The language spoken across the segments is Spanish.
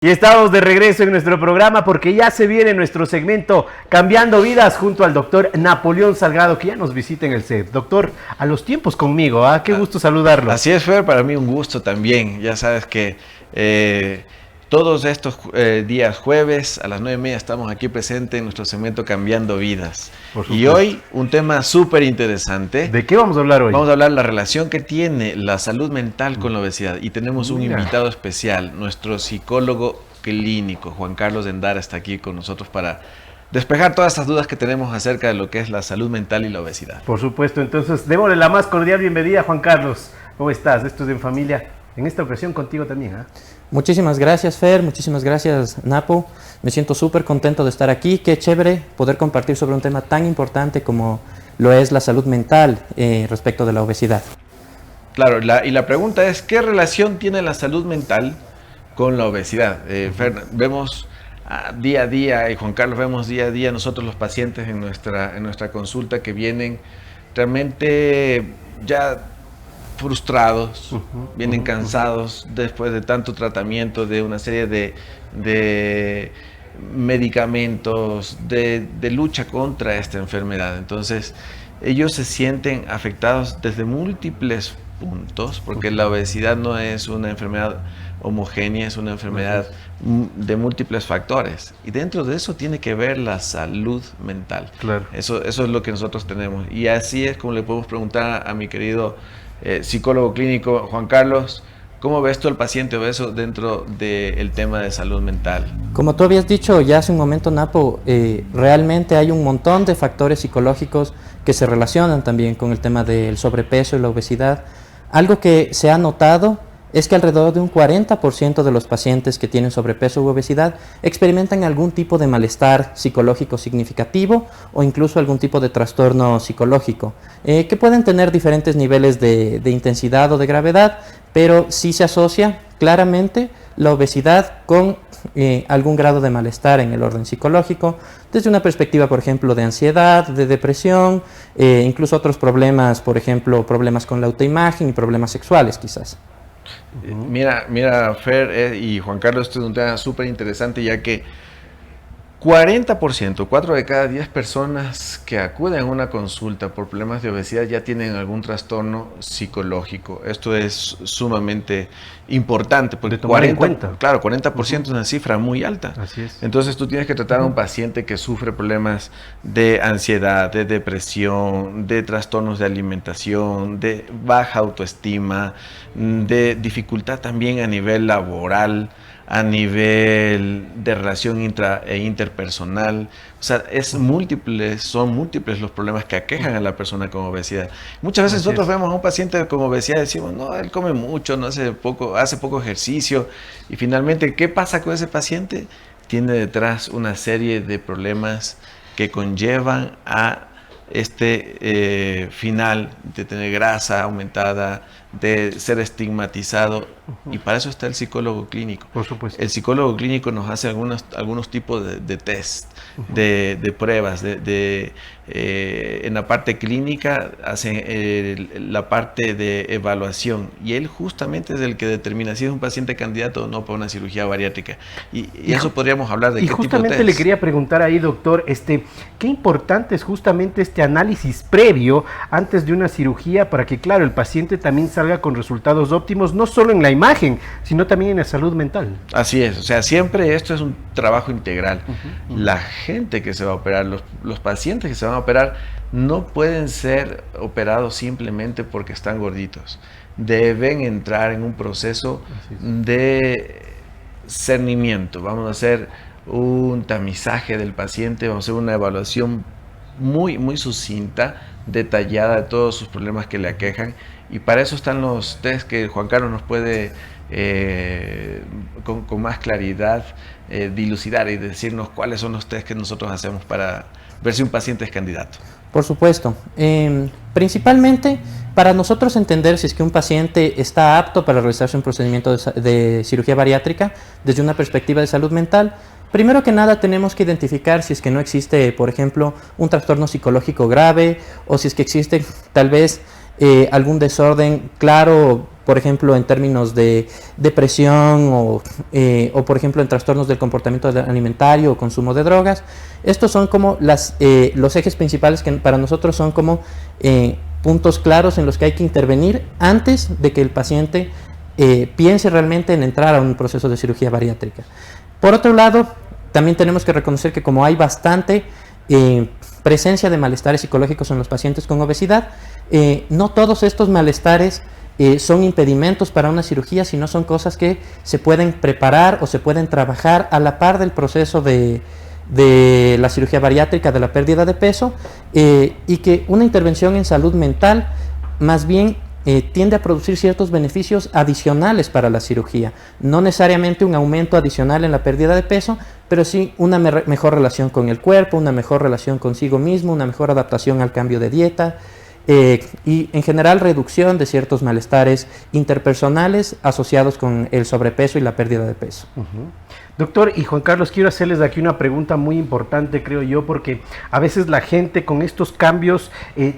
Y estamos de regreso en nuestro programa porque ya se viene nuestro segmento Cambiando Vidas junto al doctor Napoleón Salgado, que ya nos visita en el set. Doctor, a los tiempos conmigo, ¿ah? Qué gusto saludarlo. Así es, Fer, para mí un gusto también. Ya sabes que todos estos días jueves a las 9:30 estamos aquí presentes en nuestro segmento Cambiando Vidas. Y hoy un tema súper interesante. ¿De qué vamos a hablar hoy? Vamos a hablar de la relación que tiene la salud mental con la obesidad. Y tenemos un invitado especial, nuestro psicólogo clínico, Juan Carlos Endara, está aquí con nosotros para despejar todas estas dudas que tenemos acerca de lo que es la salud mental y la obesidad. Por supuesto, entonces démosle la más cordial bienvenida, Juan Carlos. ¿Cómo estás? Esto es En Familia. En esta ocasión contigo también, ¿eh? Muchísimas gracias, Fer, muchísimas gracias, Napo. Me siento súper contento de estar aquí. Qué chévere poder compartir sobre un tema tan importante como lo es la salud mental respecto de la obesidad. Claro, y la pregunta es, ¿qué relación tiene la salud mental con la obesidad? Fer, vemos día a día, y Juan Carlos, vemos día a día nosotros los pacientes en nuestra consulta que vienen realmente ya frustrados, vienen cansados después de tanto tratamiento, de una serie de medicamentos, de lucha contra esta enfermedad. Entonces, ellos se sienten afectados desde múltiples puntos, porque la obesidad no es una enfermedad homogénea, es una enfermedad de múltiples factores. Y dentro de eso tiene que ver la salud mental. Claro. Eso es lo que nosotros tenemos. Y así es como le podemos preguntar a mi querido psicólogo clínico, Juan Carlos, ¿cómo ves tú al paciente obeso dentro del tema de salud mental? Como tú habías dicho ya hace un momento, Napo, realmente hay un montón de factores psicológicos que se relacionan también con el tema del sobrepeso y la obesidad. Algo que se ha notado es que alrededor de un 40% de los pacientes que tienen sobrepeso u obesidad experimentan algún tipo de malestar psicológico significativo o incluso algún tipo de trastorno psicológico, que pueden tener diferentes niveles de intensidad o de gravedad, pero sí se asocia claramente la obesidad con algún grado de malestar en el orden psicológico, desde una perspectiva, por ejemplo, de ansiedad, de depresión, incluso otros problemas, por ejemplo, problemas con la autoimagen y problemas sexuales quizás. Mira, Fer y Juan Carlos, este es un tema súper interesante, ya que 40%, 4 de cada 10 personas que acuden a una consulta por problemas de obesidad ya tienen algún trastorno psicológico. Esto es sumamente importante, porque 40% es una cifra muy alta. Así es. Entonces tú tienes que tratar a un paciente que sufre problemas de ansiedad, de depresión, de trastornos de alimentación, de baja autoestima, de dificultad también a nivel laboral, a nivel de relación interpersonal. O sea, son múltiples los problemas que aquejan a la persona con obesidad. Muchas veces nosotros vemos a un paciente con obesidad y decimos, no, él come mucho, no hace poco ejercicio. Y finalmente, ¿qué pasa con ese paciente? Tiene detrás una serie de problemas que conllevan a este final de tener grasa aumentada, de ser estigmatizado, y para eso está el psicólogo clínico. Por supuesto. El psicólogo clínico nos hace algunos tipos de test, de pruebas, en la parte clínica hace la parte de evaluación, y él justamente es el que determina si es un paciente candidato o no para una cirugía bariátrica. Y eso podríamos hablar de qué tipo de test. Y justamente le quería preguntar ahí, doctor, qué importante es justamente este análisis previo antes de una cirugía para que, claro, el paciente también salga con resultados óptimos, no solo en la imagen, sino también en la salud mental. Así es, o sea, siempre esto es un trabajo integral. La gente que se va a operar, los pacientes que se van a operar, no pueden ser operados simplemente porque están gorditos. Deben entrar en un proceso de cernimiento. Vamos a hacer un tamizaje del paciente, vamos a hacer una evaluación muy, muy sucinta, detallada de todos sus problemas que le aquejan, y para eso están los test que Juan Carlos nos puede con más claridad dilucidar y decirnos cuáles son los test que nosotros hacemos para ver si un paciente es candidato. Por supuesto. Principalmente para nosotros entender si es que un paciente está apto para realizarse un procedimiento de cirugía bariátrica desde una perspectiva de salud mental. Primero que nada tenemos que identificar si es que no existe, por ejemplo, un trastorno psicológico grave, o si es que existe tal vez algún desorden claro por ejemplo, en términos de depresión o por ejemplo, en trastornos del comportamiento alimentario o consumo de drogas. Estos son como los ejes principales que para nosotros son como puntos claros en los que hay que intervenir antes de que el paciente piense realmente en entrar a un proceso de cirugía bariátrica. Por otro lado, también tenemos que reconocer que como hay bastante presencia de malestares psicológicos en los pacientes con obesidad, no todos estos malestares son impedimentos para una cirugía, sino son cosas que se pueden preparar o se pueden trabajar a la par del proceso de la cirugía bariátrica, de la pérdida de peso, y que una intervención en salud mental más bien tiende a producir ciertos beneficios adicionales para la cirugía. No necesariamente un aumento adicional en la pérdida de peso, pero sí una mejor relación con el cuerpo, una mejor relación consigo mismo, una mejor adaptación al cambio de dieta, y en general reducción de ciertos malestares interpersonales asociados con el sobrepeso y la pérdida de peso. Doctor y Juan Carlos, quiero hacerles aquí una pregunta muy importante, creo yo, porque a veces la gente con estos cambios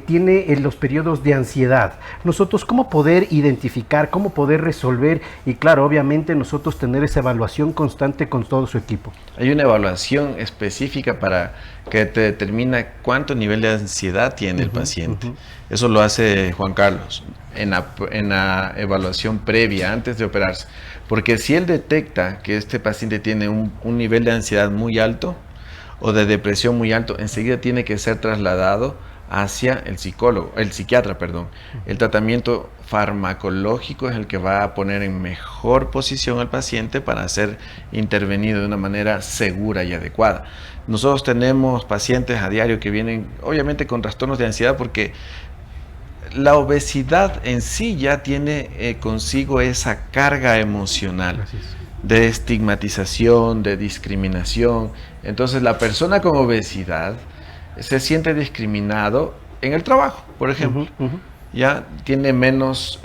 tiene los periodos de ansiedad. Nosotros, ¿cómo poder identificar, cómo poder resolver? Y claro, obviamente nosotros tener esa evaluación constante con todo su equipo. Hay una evaluación específica para que te determina cuánto nivel de ansiedad tiene el paciente. Eso lo hace Juan Carlos en la evaluación previa, antes de operarse. Porque si él detecta que este paciente tiene un nivel de ansiedad muy alto o de depresión muy alto, enseguida tiene que ser trasladado hacia el psiquiatra. El tratamiento farmacológico es el que va a poner en mejor posición al paciente para ser intervenido de una manera segura y adecuada. Nosotros tenemos pacientes a diario que vienen obviamente con trastornos de ansiedad porque la obesidad en sí ya tiene consigo esa carga emocional de estigmatización, de discriminación. Entonces la persona con obesidad se siente discriminado en el trabajo, por ejemplo. Ya tiene menos,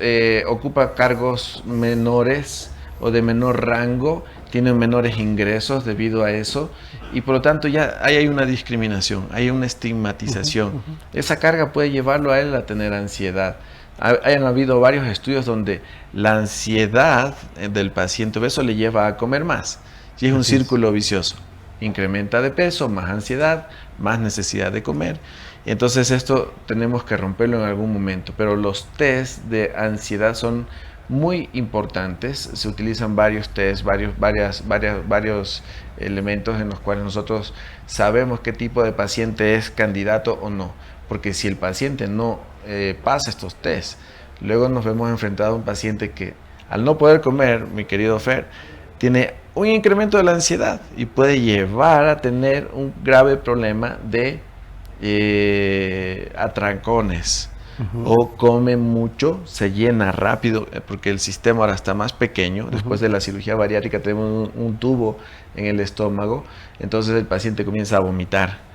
ocupa cargos menores o de menor rango, tiene menores ingresos debido a eso, y por lo tanto ya hay una discriminación, hay una estigmatización. Esa carga puede llevarlo a él a tener ansiedad. Han habido varios estudios donde la ansiedad del paciente obeso le lleva a comer más, y es un círculo vicioso. Incrementa de peso, más ansiedad, más necesidad de comer. Y entonces esto tenemos que romperlo en algún momento, pero los test de ansiedad son muy importantes. Se utilizan varios test, varios elementos en los cuales nosotros sabemos qué tipo de paciente es candidato o no, porque si el paciente no pasa estos test, luego nos vemos enfrentados a un paciente que al no poder comer, mi querido Fer, tiene un incremento de la ansiedad y puede llevar a tener un grave problema de atrancones. O come mucho, se llena rápido, porque el sistema ahora está más pequeño. Después de la cirugía bariátrica tenemos un tubo en el estómago, entonces el paciente comienza a vomitar.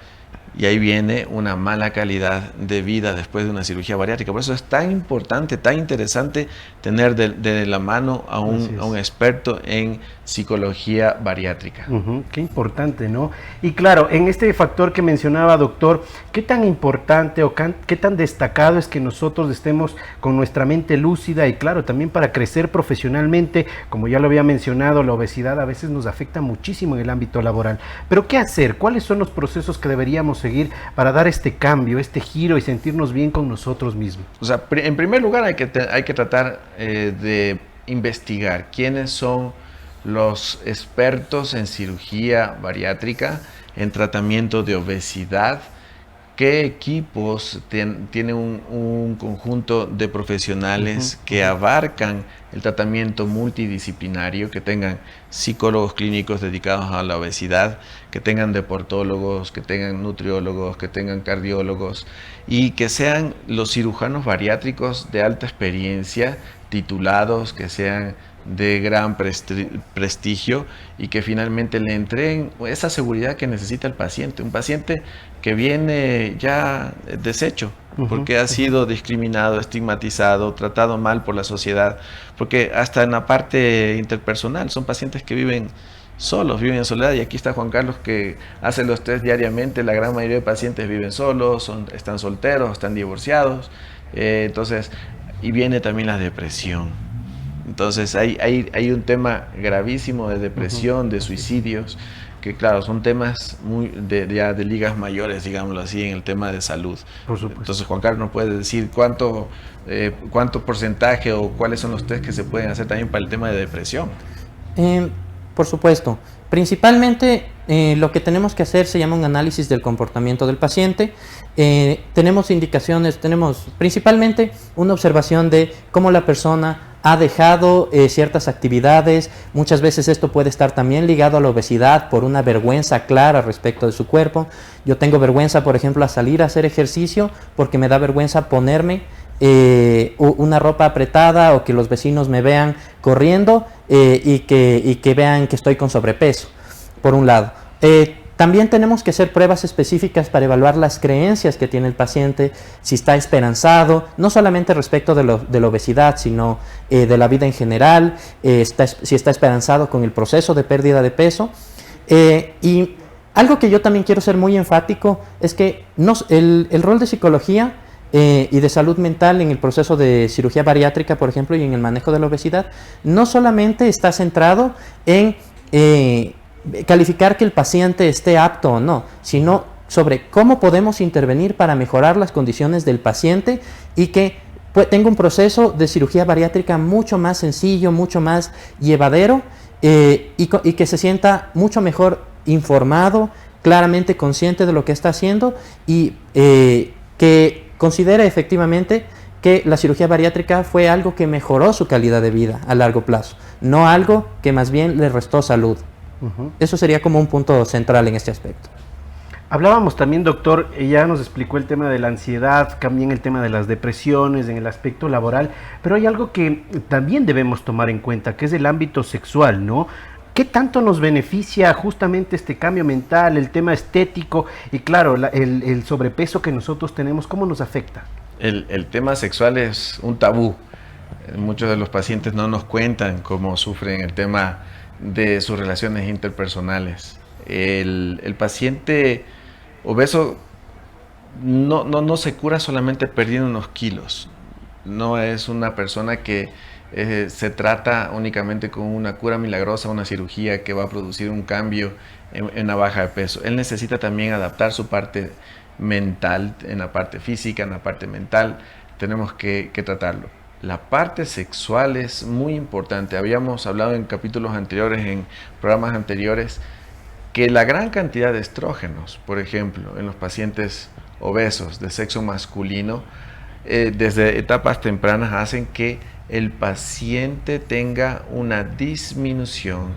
Y ahí viene una mala calidad de vida después de una cirugía bariátrica. Por eso es tan importante, tan interesante tener de la mano a un experto en psicología bariátrica. Qué importante, ¿no? Y claro, en este factor que mencionaba, doctor, ¿qué tan importante o qué tan destacado es que nosotros estemos con nuestra mente lúcida? Y claro, también para crecer profesionalmente, como ya lo había mencionado, la obesidad a veces nos afecta muchísimo en el ámbito laboral. Pero ¿qué hacer? ¿Cuáles son los procesos que deberíamos seguir para dar este cambio, este giro y sentirnos bien con nosotros mismos? O sea, en primer lugar hay que tratar de investigar quiénes son los expertos en cirugía bariátrica, en tratamiento de obesidad, qué equipos tiene un conjunto de profesionales que abarcan el tratamiento multidisciplinario, que tengan psicólogos clínicos dedicados a la obesidad, que tengan deportólogos, que tengan nutriólogos, que tengan cardiólogos, y que sean los cirujanos bariátricos de alta experiencia, titulados, que sean de gran prestigio y que finalmente le entreguen esa seguridad que necesita el paciente. Un paciente que viene ya deshecho porque ha sido discriminado, estigmatizado, tratado mal por la sociedad, porque hasta en la parte interpersonal son pacientes que viven solos, viven en soledad, y aquí está Juan Carlos que hace los test diariamente. La gran mayoría de pacientes viven solos, están solteros, están divorciados, entonces, y viene también la depresión. Entonces hay un tema gravísimo de depresión, de suicidios, que claro, son temas ya de ligas mayores, digámoslo así, en el tema de salud. Por supuesto. Entonces Juan Carlos nos puede decir cuánto porcentaje o cuáles son los test que se pueden hacer también para el tema de depresión. Por supuesto. Principalmente lo que tenemos que hacer se llama un análisis del comportamiento del paciente. Tenemos indicaciones, tenemos principalmente una observación de cómo la persona ha dejado ciertas actividades. Muchas veces esto puede estar también ligado a la obesidad por una vergüenza clara respecto de su cuerpo. Yo tengo vergüenza, por ejemplo, a salir a hacer ejercicio porque me da vergüenza ponerme una ropa apretada o que los vecinos me vean corriendo y que vean que estoy con sobrepeso, por un lado. También tenemos que hacer pruebas específicas para evaluar las creencias que tiene el paciente, si está esperanzado, no solamente respecto de la obesidad, sino de la vida en general, si está esperanzado con el proceso de pérdida de peso. Y algo que yo también quiero ser muy enfático es que el rol de psicología y de salud mental en el proceso de cirugía bariátrica, por ejemplo, y en el manejo de la obesidad, no solamente está centrado en calificar que el paciente esté apto o no, sino sobre cómo podemos intervenir para mejorar las condiciones del paciente y que tenga un proceso de cirugía bariátrica mucho más sencillo, mucho más llevadero y que se sienta mucho mejor informado, claramente consciente de lo que está haciendo y que considere efectivamente que la cirugía bariátrica fue algo que mejoró su calidad de vida a largo plazo, no algo que más bien le restó salud. Eso sería como un punto central en este aspecto. Hablábamos también, doctor, ya nos explicó el tema de la ansiedad, también el tema de las depresiones en el aspecto laboral, pero hay algo que también debemos tomar en cuenta, que es el ámbito sexual, ¿no? ¿Qué tanto nos beneficia justamente este cambio mental, el tema estético y claro, el sobrepeso que nosotros tenemos, cómo nos afecta? El tema sexual es un tabú. Muchos de los pacientes no nos cuentan cómo sufren el tema de sus relaciones interpersonales. El paciente obeso no se cura solamente perdiendo unos kilos. No es una persona que se trata únicamente con una cura milagrosa, una cirugía que va a producir un cambio en la baja de peso. Él necesita también adaptar su parte mental, en la parte física, en la parte mental. Tenemos que tratarlo. La parte sexual es muy importante. Habíamos hablado en capítulos anteriores, en programas anteriores, que la gran cantidad de estrógenos, por ejemplo, en los pacientes obesos de sexo masculino, desde etapas tempranas hacen que el paciente tenga una disminución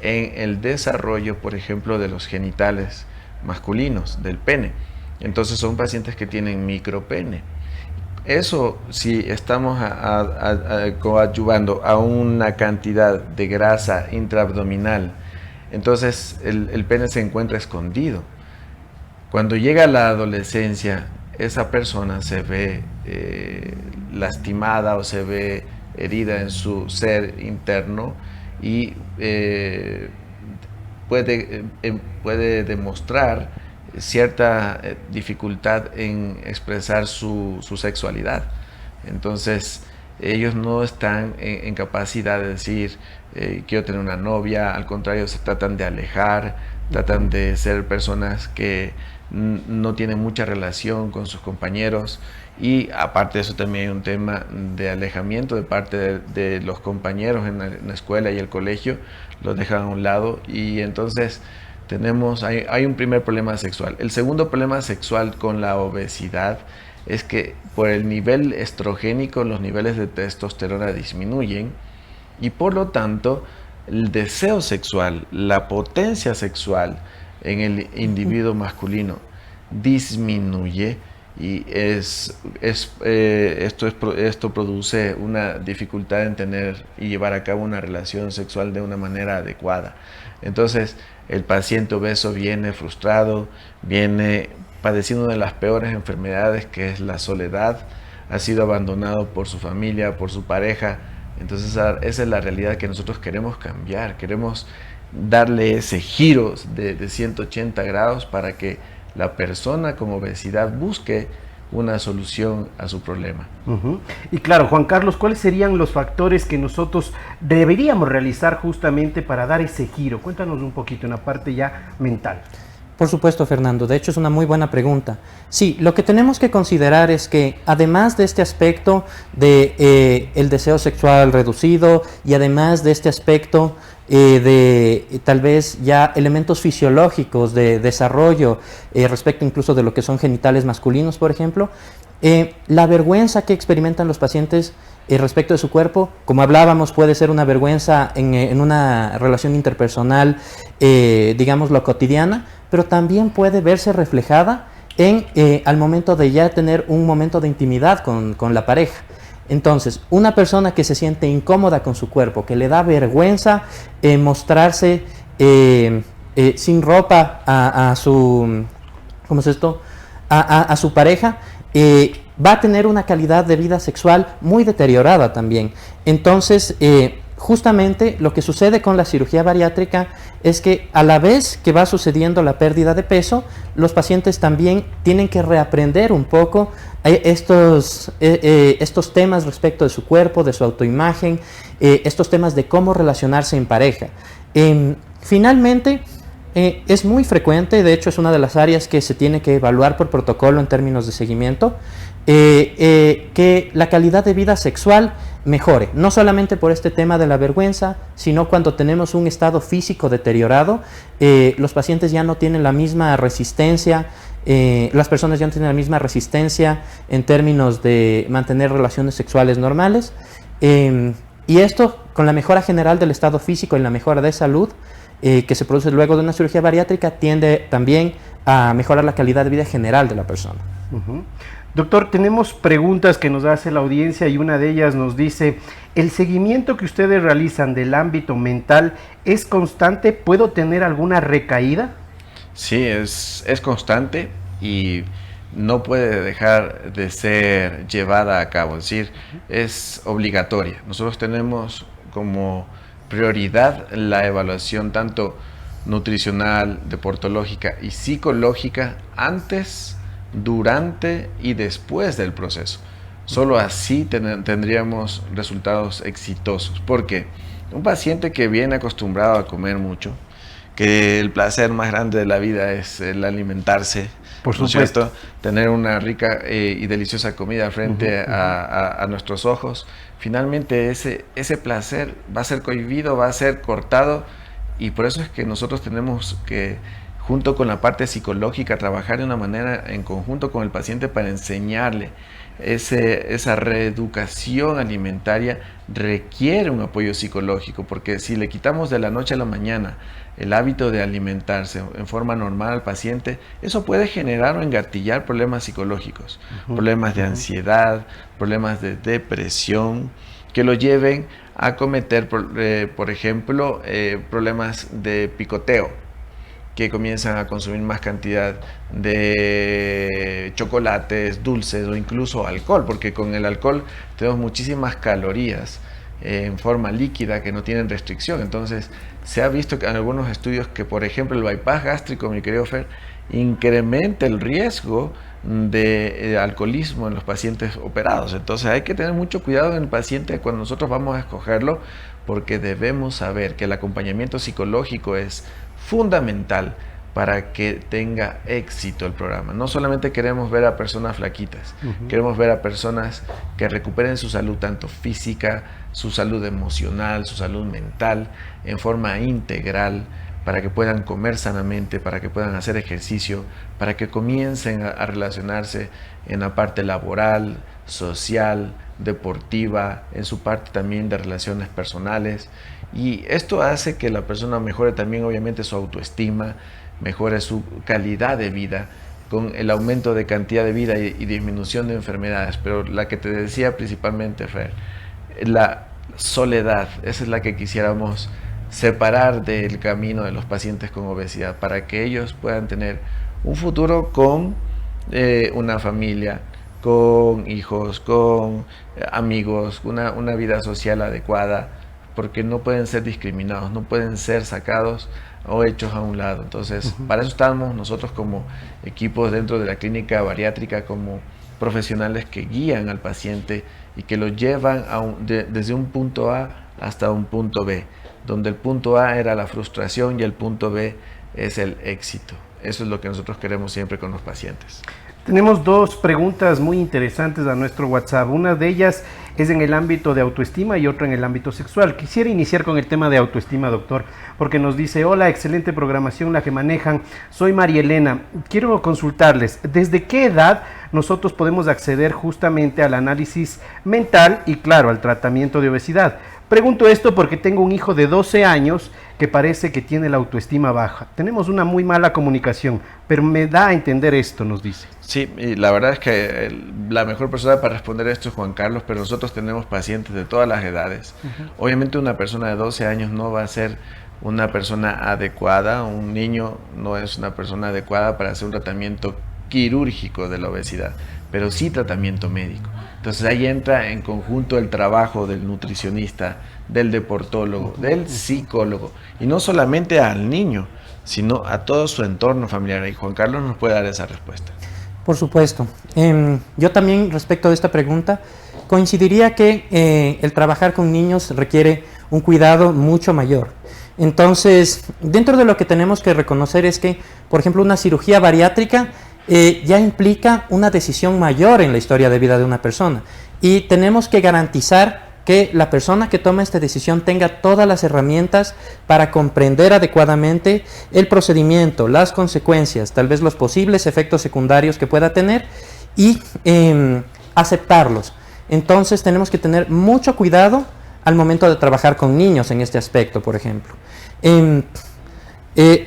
en el desarrollo, por ejemplo, de los genitales masculinos, del pene. Entonces son pacientes que tienen micropene. Eso, si estamos coadyuvando a una cantidad de grasa intraabdominal, entonces el pene se encuentra escondido. Cuando llega la adolescencia, esa persona se ve lastimada o se ve herida en su ser interno y puede demostrar cierta dificultad en expresar su sexualidad. Entonces ellos no están en capacidad de decir quiero tener una novia, al contrario, se tratan de alejar, tratan de ser personas que no tienen mucha relación con sus compañeros y aparte de eso también hay un tema de alejamiento de parte de los compañeros en la escuela y el colegio, los dejan a un lado y entonces hay un primer problema sexual. El segundo problema sexual con la obesidad es que por el nivel estrogénico los niveles de testosterona disminuyen y por lo tanto el deseo sexual, la potencia sexual en el individuo masculino disminuye y esto produce una dificultad en tener y llevar a cabo una relación sexual de una manera adecuada. Entonces el paciente obeso viene frustrado, viene padeciendo de las peores enfermedades, que es la soledad, ha sido abandonado por su familia, por su pareja. Entonces esa es la realidad que nosotros queremos cambiar, queremos darle ese giro de 180 grados para que la persona con obesidad busque una solución a su problema. Y claro, Juan Carlos, ¿cuáles serían los factores que nosotros deberíamos realizar justamente para dar ese giro? Cuéntanos un poquito en la parte ya mental. Por supuesto, Fernando. De hecho, es una muy buena pregunta. Sí, lo que tenemos que considerar es que además de este aspecto de el deseo sexual reducido y además de este aspecto de tal vez ya elementos fisiológicos de desarrollo respecto incluso de lo que son genitales masculinos, por ejemplo, la vergüenza que experimentan los pacientes respecto de su cuerpo, como hablábamos, puede ser una vergüenza en una relación interpersonal, digamos, lo cotidiana, pero también puede verse reflejada en al momento de ya tener un momento de intimidad con la pareja. Entonces, una persona que se siente incómoda con su cuerpo, que le da vergüenza mostrarse sin ropa a su, ¿cómo es esto? A su pareja, va a tener una calidad de vida sexual muy deteriorada también. Entonces, justamente lo que sucede con la cirugía bariátrica es que a la vez que va sucediendo la pérdida de peso, los pacientes también tienen que reaprender un poco estos temas respecto de su cuerpo, de su autoimagen, estos temas de cómo relacionarse en pareja. Finalmente, es muy frecuente, de hecho es una de las áreas que se tiene que evaluar por protocolo en términos de seguimiento, que la calidad de vida sexual mejore, no solamente por este tema de la vergüenza, sino cuando tenemos un estado físico deteriorado, los pacientes ya no tienen la misma resistencia, las personas ya no tienen la misma resistencia en términos de mantener relaciones sexuales normales, y esto con la mejora general del estado físico y la mejora de salud que se produce luego de una cirugía bariátrica tiende también a mejorar la calidad de vida general de la persona. Doctor, tenemos preguntas que nos hace la audiencia y una de ellas nos dice: ¿el seguimiento que ustedes realizan del ámbito mental es constante? ¿Puedo tener alguna recaída? Sí, es constante y no puede dejar de ser llevada a cabo, es decir, es obligatoria. Nosotros tenemos como prioridad la evaluación tanto nutricional, deportológica y psicológica antes, durante y después del proceso. Solo así tendríamos resultados exitosos, porque un paciente que viene acostumbrado a comer mucho, que el placer más grande de la vida es el alimentarse, por ¿no es supuesto, cierto? Tener una rica y deliciosa comida frente a nuestros ojos, finalmente ese placer va a ser cohibido, va a ser cortado, y por eso es que nosotros tenemos que, junto con la parte psicológica, trabajar de una manera en conjunto con el paciente para enseñarle. Esa reeducación alimentaria requiere un apoyo psicológico, porque si le quitamos de la noche a la mañana el hábito de alimentarse en forma normal al paciente, eso puede generar o engatillar problemas psicológicos, problemas de ansiedad, problemas de depresión, que lo lleven a cometer, por ejemplo, problemas de picoteo, que comienzan a consumir más cantidad de chocolates, dulces o incluso alcohol, porque con el alcohol tenemos muchísimas calorías en forma líquida que no tienen restricción. Entonces se ha visto que en algunos estudios que, por ejemplo, el bypass gástrico, mi querido Fer, incrementa el riesgo de alcoholismo en los pacientes operados. Entonces hay que tener mucho cuidado en el paciente cuando nosotros vamos a escogerlo, porque debemos saber que el acompañamiento psicológico es fundamental para que tenga éxito el programa. No solamente queremos ver a personas flaquitas, queremos ver a personas que recuperen su salud, tanto física, su salud emocional, su salud mental, en forma integral, para que puedan comer sanamente, para que puedan hacer ejercicio, para que comiencen a relacionarse en la parte laboral, social, deportiva, en su parte también de relaciones personales. Y esto hace que la persona mejore también, obviamente, su autoestima, mejore su calidad de vida, con el aumento de cantidad de vida y disminución de enfermedades. Pero la que te decía principalmente, Fer, la soledad, esa es la que quisiéramos separar del camino de los pacientes con obesidad, para que ellos puedan tener un futuro con una familia, con hijos, con amigos, una vida social adecuada, porque no pueden ser discriminados, no pueden ser sacados o hechos a un lado. Entonces, para eso estamos nosotros como equipos dentro de la clínica bariátrica, como profesionales que guían al paciente y que lo llevan desde un punto A hasta un punto B, donde el punto A era la frustración y el punto B es el éxito. Eso es lo que nosotros queremos siempre con los pacientes. Tenemos dos preguntas muy interesantes a nuestro WhatsApp. Una de ellas es en el ámbito de autoestima y otra en el ámbito sexual. Quisiera iniciar con el tema de autoestima, doctor, porque nos dice: hola, excelente programación la que manejan. Soy María Elena. Quiero consultarles, ¿desde qué edad nosotros podemos acceder justamente al análisis mental y, claro, al tratamiento de obesidad? Pregunto esto porque tengo un hijo de 12 años que parece que tiene la autoestima baja. Tenemos una muy mala comunicación, pero me da a entender esto, nos dice. Sí, y la verdad es que la mejor persona para responder esto es Juan Carlos, pero nosotros tenemos pacientes de todas las edades. Obviamente una persona de 12 años no va a ser una persona adecuada, un niño no es una persona adecuada para hacer un tratamiento quirúrgico de la obesidad, pero sí tratamiento médico. Entonces ahí entra en conjunto el trabajo del nutricionista, del deportólogo, del psicólogo, y no solamente al niño, sino a todo su entorno familiar. Y Juan Carlos nos puede dar esa respuesta. Por supuesto. Yo también, respecto de esta pregunta, coincidiría que el trabajar con niños requiere un cuidado mucho mayor. Entonces, dentro de lo que tenemos que reconocer es que, por ejemplo, una cirugía bariátrica ya implica una decisión mayor en la historia de vida de una persona, y tenemos que garantizar que la persona que toma esta decisión tenga todas las herramientas para comprender adecuadamente el procedimiento, las consecuencias, tal vez los posibles efectos secundarios que pueda tener, y aceptarlos. Entonces tenemos que tener mucho cuidado al momento de trabajar con niños en este aspecto, por ejemplo.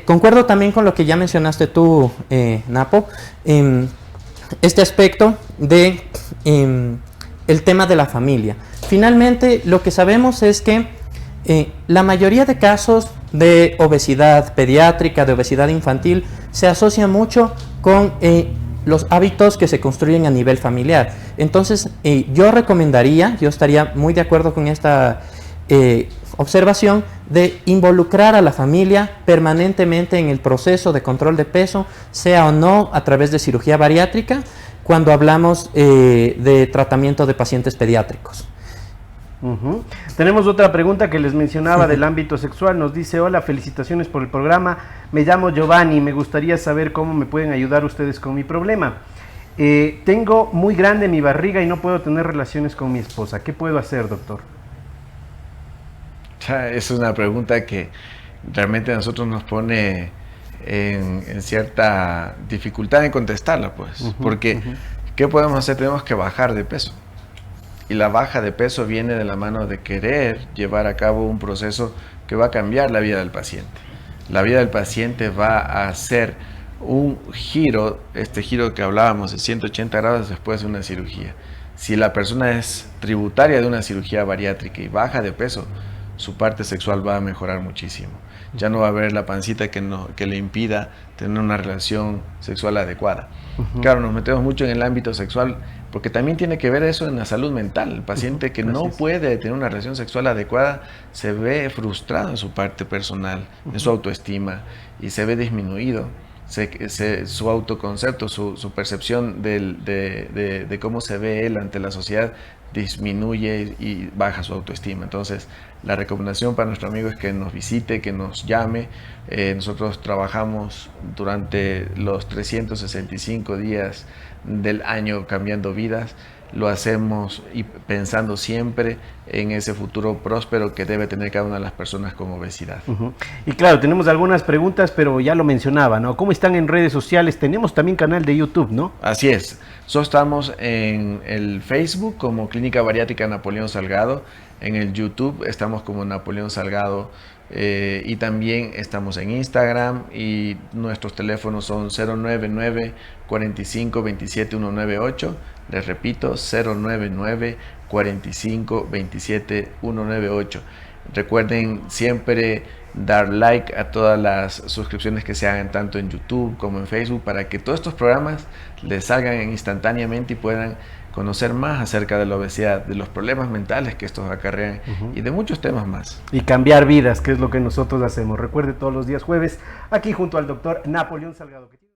Concuerdo también con lo que ya mencionaste tú, Napo, este aspecto de el tema de la familia. Finalmente, lo que sabemos es que la mayoría de casos de obesidad pediátrica, de obesidad infantil, se asocia mucho con los hábitos que se construyen a nivel familiar. Entonces, yo estaría muy de acuerdo con esta observación de involucrar a la familia permanentemente en el proceso de control de peso, sea o no a través de cirugía bariátrica, cuando hablamos de tratamiento de pacientes pediátricos. Tenemos otra pregunta que les mencionaba del ámbito sexual. Nos dice: hola, felicitaciones por el programa, me llamo Giovanni, me gustaría saber cómo me pueden ayudar ustedes con mi problema. Tengo muy grande mi barriga y no puedo tener relaciones con mi esposa. ¿Qué puedo hacer, doctor? Es una pregunta que realmente a nosotros nos pone en cierta dificultad en contestarla, pues, porque ¿qué podemos hacer? Tenemos que bajar de peso. Y la baja de peso viene de la mano de querer llevar a cabo un proceso que va a cambiar la vida del paciente. La vida del paciente va a hacer un giro, este giro que hablábamos de 180 grados después de una cirugía. Si la persona es tributaria de una cirugía bariátrica y baja de peso, su parte sexual va a mejorar muchísimo. Ya no va a haber la pancita que le impida tener una relación sexual adecuada. Claro, nos metemos mucho en el ámbito sexual porque también tiene que ver eso en la salud mental. El paciente que no puede tener una relación sexual adecuada se ve frustrado en su parte personal, en su autoestima, y se ve disminuido. Su autoconcepto, su percepción de cómo se ve él ante la sociedad disminuye y baja su autoestima. Entonces, la recomendación para nuestro amigo es que nos visite, que nos llame. Nosotros trabajamos durante los 365 días del año cambiando vidas. Lo hacemos y pensando siempre en ese futuro próspero que debe tener cada una de las personas con obesidad. Y claro, tenemos algunas preguntas, pero ya lo mencionaba, ¿no? ¿Cómo están en redes sociales? Tenemos también canal de YouTube, ¿no? Así es. Nosotros estamos en el Facebook como Clínica Bariátrica Napoleón Salgado. En el YouTube estamos como Napoleón Salgado. Y también estamos en Instagram, y nuestros teléfonos son 099 45 27 198. Les repito, 099 45 27 198. Recuerden siempre dar like a todas las suscripciones que se hagan tanto en YouTube como en Facebook, para que todos estos programas les salgan instantáneamente y puedan conocer más acerca de la obesidad, de los problemas mentales que estos acarrean y de muchos temas más. Y cambiar vidas, que es lo que nosotros hacemos. Recuerde, todos los días jueves, aquí junto al doctor Napoleón Salgado.